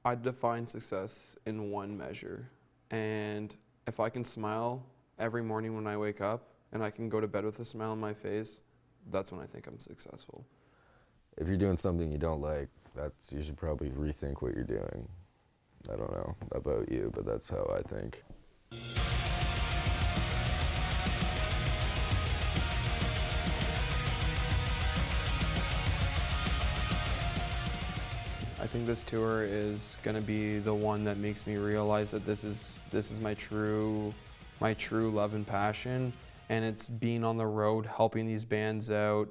I define success in one measure. And if I can smile every morning when I wake up and I can go to bed with a smile on my face, that's when I think I'm successful. If you're doing something you don't like, you should probably rethink what you're doing. I don't know about you, but that's how I think. I think this tour is going to be the one that makes me realize that this is my true love and passion, and it's being on the road, helping these bands out,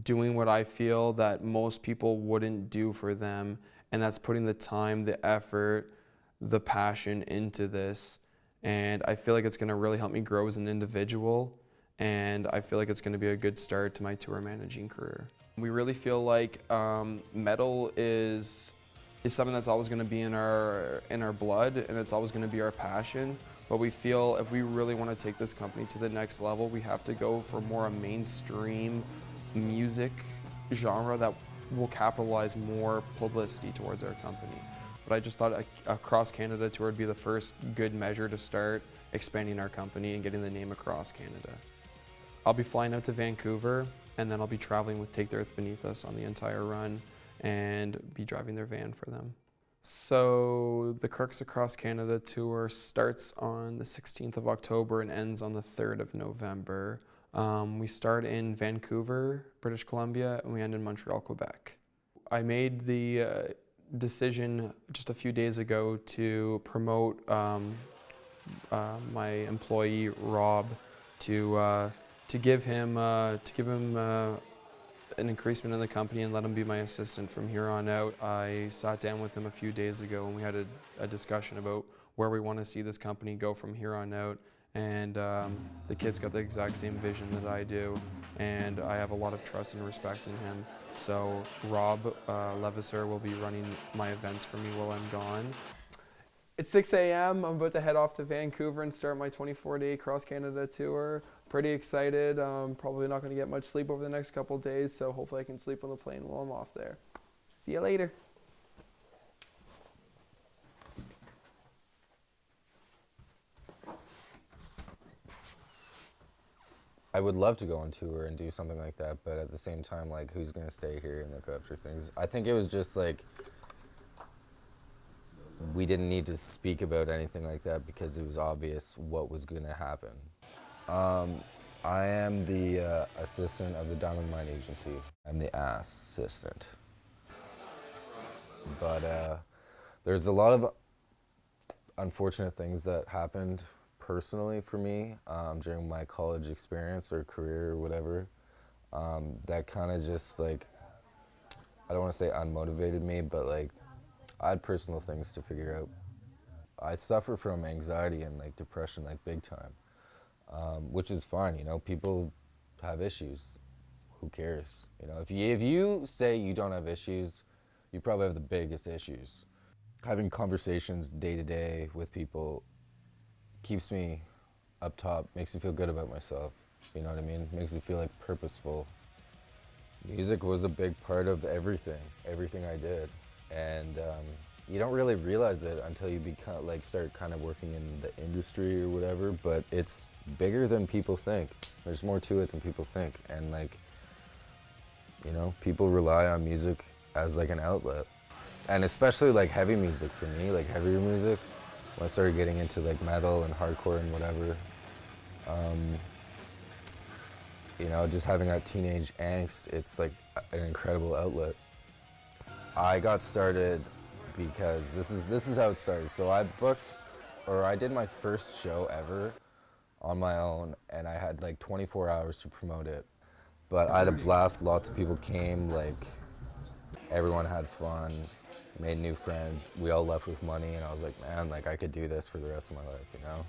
doing what I feel that most people wouldn't do for them, and that's putting the time, the effort, the passion into this. And I feel like it's going to really help me grow as an individual, and I feel like it's going to be a good start to my tour managing career. We really feel like metal is something that's always going to be in our blood, and it's always going to be our passion. But we feel if we really want to take this company to the next level, we have to go for more a mainstream music genre that will capitalize more publicity towards our company. But I just thought a cross Canada tour would be the first good measure to start expanding our company and getting the name across Canada. I'll be flying out to Vancouver, and then I'll be traveling with Take the Earth Beneath Us on the entire run and be driving their van for them. So the Crooks Across Canada tour starts on the 16th of October and ends on the 3rd of November. We start in Vancouver, British Columbia, and we end in Montreal, Quebec. I made the decision just a few days ago to promote my employee Rob to give him an increasement in the company and let him be my assistant from here on out. I sat down with him a few days ago and we had a discussion about where we want to see this company go from here on out. And the kid's got the exact same vision that I do, and I have a lot of trust and respect in him. So Rob Levasseur will be running my events for me while I'm gone. It's 6 a.m. I'm about to head off to Vancouver and start my 24-day Cross Canada tour. Pretty excited. Probably not going to get much sleep over the next couple days, so hopefully I can sleep on the plane while I'm off there. See you later. I would love to go on tour and do something like that, but at the same time, like, who's going to stay here and look after things? I think it was just like, we didn't need to speak about anything like that because it was obvious what was going to happen. I am the assistant of the Diamond Mine Agency. I'm the assistant. But there's a lot of unfortunate things that happened personally for me during my college experience or career or whatever that kind of just, like, I don't want to say unmotivated me, but like I had personal things to figure out. I suffer from anxiety and like depression like big time, which is fine, you know, people have issues. Who cares? You know, if you say you don't have issues, you probably have the biggest issues. Having conversations day to day with people keeps me up top, makes me feel good about myself, you know what I mean? Makes me feel like purposeful. Music was a big part of everything I did. And you don't really realize it until you start kind of working in the industry or whatever, but it's bigger than people think. There's more to it than people think. And like, you know, people rely on music as like an outlet. And especially like heavy music for me, like heavier music, when I started getting into like metal and hardcore and whatever, you know, just having that teenage angst, it's like an incredible outlet. I got started because this is how it started. So I did my first show ever on my own, and I had like 24 hours to promote it. But I had a blast, lots of people came, like everyone had fun, made new friends. We all left with money, and I was like, man, like I could do this for the rest of my life, you know?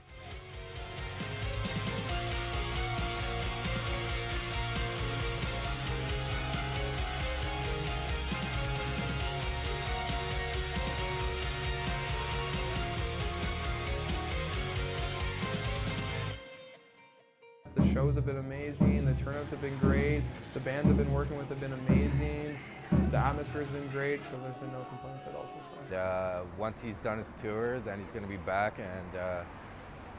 The shows have been amazing, the turnouts have been great, the bands I've been working with have been amazing. The atmosphere's been great, so there's been no complaints at all so far. Once he's done his tour, then he's going to be back, and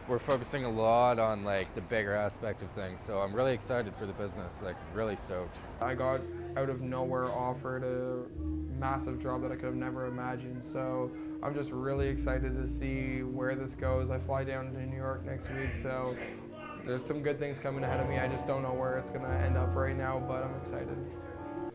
we're focusing a lot on like the bigger aspect of things. So I'm really excited for the business, like really stoked. I got out of nowhere offered a massive job that I could have never imagined, so I'm just really excited to see where this goes. I fly down to New York next week, so there's some good things coming ahead of me. I just don't know where it's gonna end up right now, but I'm excited.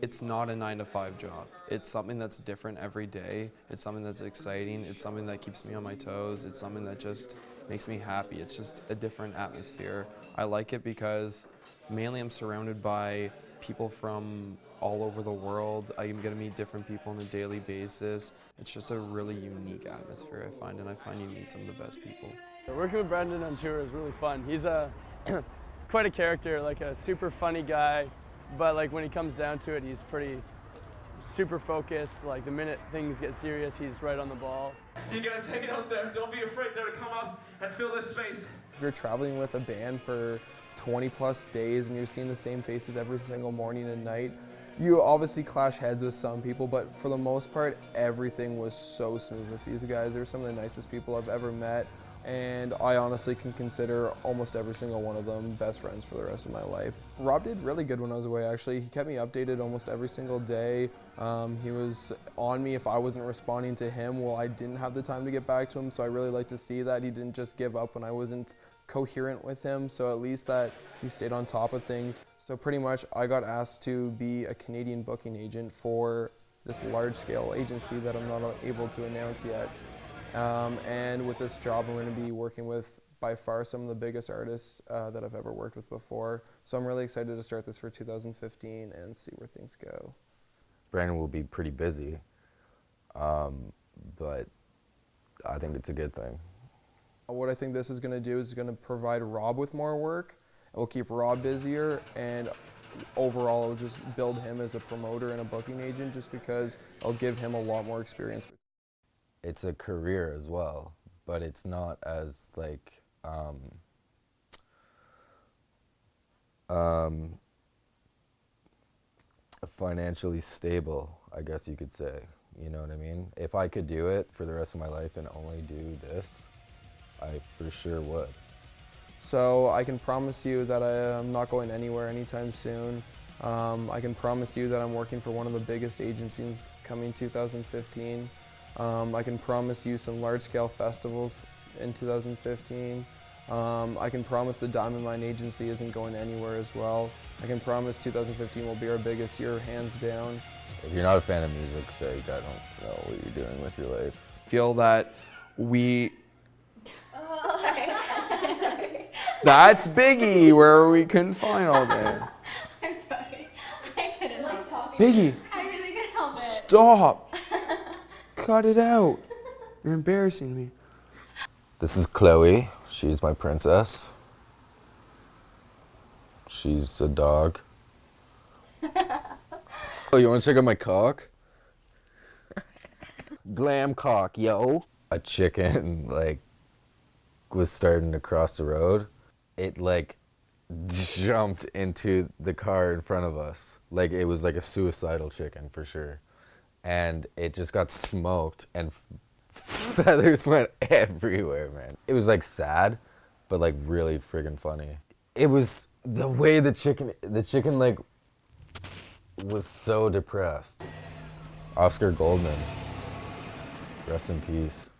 It's not a 9-to-5 job. It's something that's different every day. It's something that's exciting. It's something that keeps me on my toes. It's something that just makes me happy. It's just a different atmosphere. I like it because mainly I'm surrounded by people from all over the world. I'm gonna meet different people on a daily basis. It's just a really unique atmosphere, I find, and I find you meet some of the best people. Working with Brendan on tour is really fun. He's quite a character, like a super funny guy, but like when he comes down to it, he's pretty super focused. Like the minute things get serious, he's right on the ball. You guys hang out there. Don't be afraid there to come up and fill this space. If you're traveling with a band for 20 plus days and you're seeing the same faces every single morning and night, you obviously clash heads with some people, but for the most part, everything was so smooth with these guys. They're some of the nicest people I've ever met, and I honestly can consider almost every single one of them best friends for the rest of my life. Rob did really good when I was away, actually. He kept me updated almost every single day. He was on me if I wasn't responding to him. Well, I didn't have the time to get back to him, so I really like to see that he didn't just give up when I wasn't coherent with him, so at least that he stayed on top of things. So pretty much I got asked to be a Canadian booking agent for this large-scale agency that I'm not able to announce yet. And with this job, I'm going to be working with by far some of the biggest artists that I've ever worked with before. So I'm really excited to start this for 2015 and see where things go. Brandon will be pretty busy, but I think it's a good thing. What I think this is going to do is going to provide Rob with more work. It will keep Rob busier, and overall it will just build him as a promoter and a booking agent, just because it'll give him a lot more experience. It's a career as well, but it's not as like financially stable, I guess you could say. You know what I mean? If I could do it for the rest of my life and only do this, I for sure would. So I can promise you that I'm not going anywhere anytime soon. I can promise you that I'm working for one of the biggest agencies coming 2015. I can promise you some large-scale festivals in 2015. I can promise the Diamond Mine Agency isn't going anywhere as well. I can promise 2015 will be our biggest year, hands down. If you're not a fan of music, like, I don't know what you're doing with your life. Feel that we... That's Biggie, where we couldn't find all day. I'm sorry. I couldn't help it. Biggie, I really couldn't help it. stop. Cut it out. You're embarrassing me. This is Chloe. She's my princess. She's a dog. Oh, you want to check out my cock? Glam cock, yo. A chicken, like, was starting to cross the road. It, like, jumped into the car in front of us. Like, it was like a suicidal chicken, for sure. And it just got smoked, and feathers went everywhere, man. It was, like, sad, but, like, really friggin' funny. It was the way the chicken, like, was so depressed. Oscar Goldman, rest in peace.